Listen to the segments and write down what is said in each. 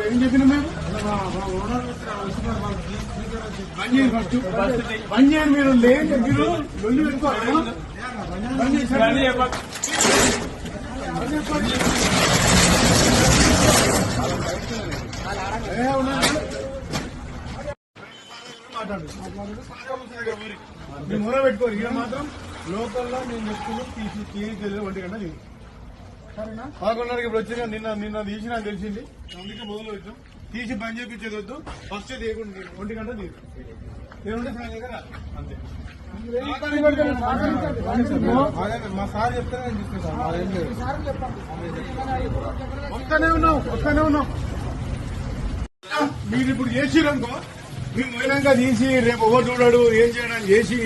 ఏం చెప్పిన మేము బంద్ చేయండి మీరు లేదు మీరు లొల్లి పెట్టుకోవాలి మొర పెట్టుకోరు ఇక్కడ మాత్రం లోకల్లో నేను చెప్తున్నా తీసి 1 గంట లేదు 11:30కి ఇప్పుడు వచ్చిన నిన్న తీసి నాకు తెలిసింది అందుకే మొదలు వచ్చాం తీసి బంద్ చేయించేది వద్దు ఫస్ట్ తీయకుండా 1 గంట తీరు నేనుంటే నా దగ్గర అంతే మా సార్ చెప్తానే నేను తీసుకుంటాను వస్తానే ఉన్నాం మీరు ఇప్పుడు చేసిరనుకో మీరు పోయినాక తీసి రేపు ఎవరు చూడాడు ఏం చేయడానికి చేసి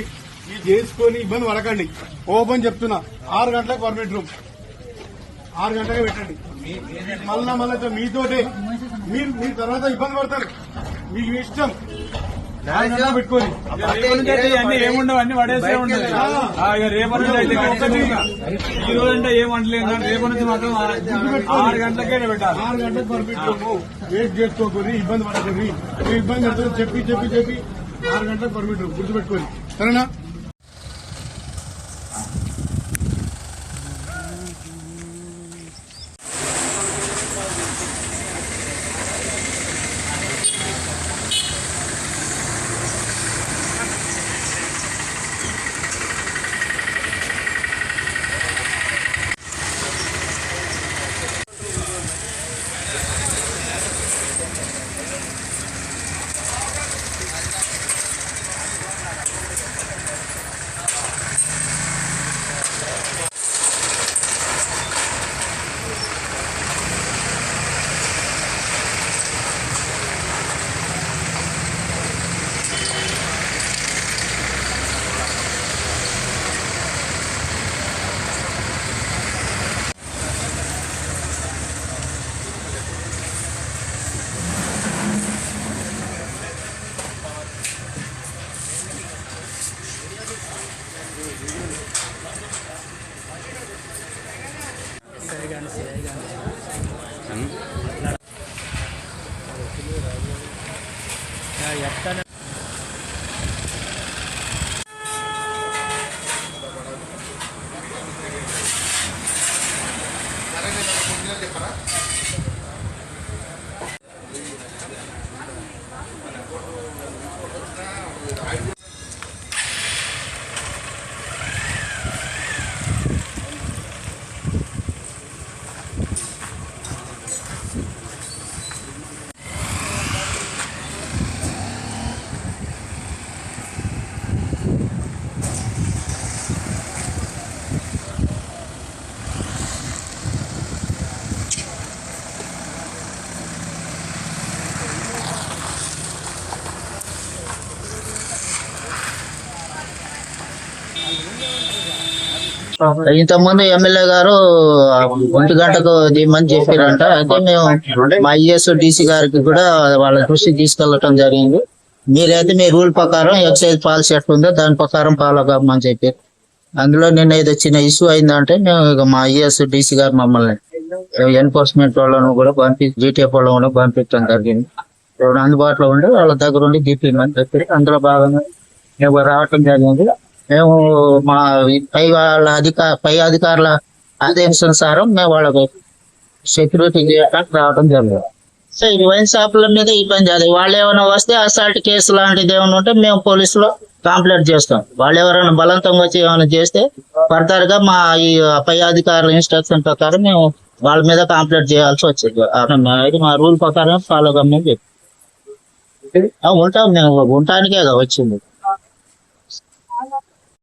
ఇది చేసుకొని ఇబ్బంది పడకండి ఓపెన్ చెప్తున్నా 6 గంటలకు పర్మిట్ రూమ్ 6 గంటలకే పెట్టండి మళ్ళా మీతోటే మీరు తర్వాత ఇబ్బంది పడతారు మీకు ఇష్టం పెట్టుకోండి ఏముండవు అన్ని పడేసే ఉండదు రేపటి నుంచి అయితే ఈ రోజు అంటే ఏం వంటలేదు రేపటి నుంచి మాత్రం 6 గంటలకే పెట్టాలి 6 గంటలకు పర్మిట్ రూమ్ వెయిట్ చేసుకోకూరి ఇబ్బంది పడకూరి మీరు ఇబ్బంది పడుతుంది చెప్పి 6 గంటలకు పర్మిట్ రూమ్ గుర్తుపెట్టుకోండి సరేనా ఇంతకుముందు ఎమ్మెల్యే గారు 1 గంటకు దిమ్మని చెప్పారంట. అయితే మేము మా ఐఎస్ డీసీ గారికి కూడా వాళ్ళ దృష్టికి తీసుకెళ్లటం జరిగింది. మీరైతే మీ రూల్ ప్రకారం ఎక్సైజ్ పాలసీ ఎట్లుందో దాని ప్రకారం ఫాలో కామని చెప్పారు. అందులో నిన్న ఏదో చిన్న ఇష్యూ అయిందంటే మేము ఇక మా ఐఎస్ డీసీ గారు మమ్మల్ని ఎన్ఫోర్స్మెంట్ వాళ్ళను కూడా జీటీఎఫ్ వాళ్ళను కూడా పంపించడం జరిగింది. అందుబాటులో ఉండి వాళ్ళ దగ్గర ఉండి తీపిమని చెప్పారు. అందులో భాగంగా మేము రావటం జరిగింది. మేము మా పై అధికారుల ఆదేశానుసారం మేము వాళ్ళకు సెక్యూరిటీ చేయడానికి రావడం జరిగింది. సో ఈ వైన్ షాపుల మీద ఇబ్బంది అది వాళ్ళు ఏమైనా వస్తే అసాల్ట్ కేసు లాంటిది ఏమైనా ఉంటే మేము పోలీసులో కంప్లైంట్ చేస్తాం. వాళ్ళు ఎవరైనా బలవంతంగా వచ్చి ఏమైనా చేస్తే ఫర్దర్ గా మా ఈ పై అధికారుల ఇన్స్ట్రక్షన్ ప్రకారం మేము వాళ్ళ మీద కంప్లైంట్ చేయాల్సి వచ్చింది. మా రూల్ ప్రకారం ఫాలో కమ్మని చెప్పి ఉంటాం. మేము ఉండటానికే వచ్చింది.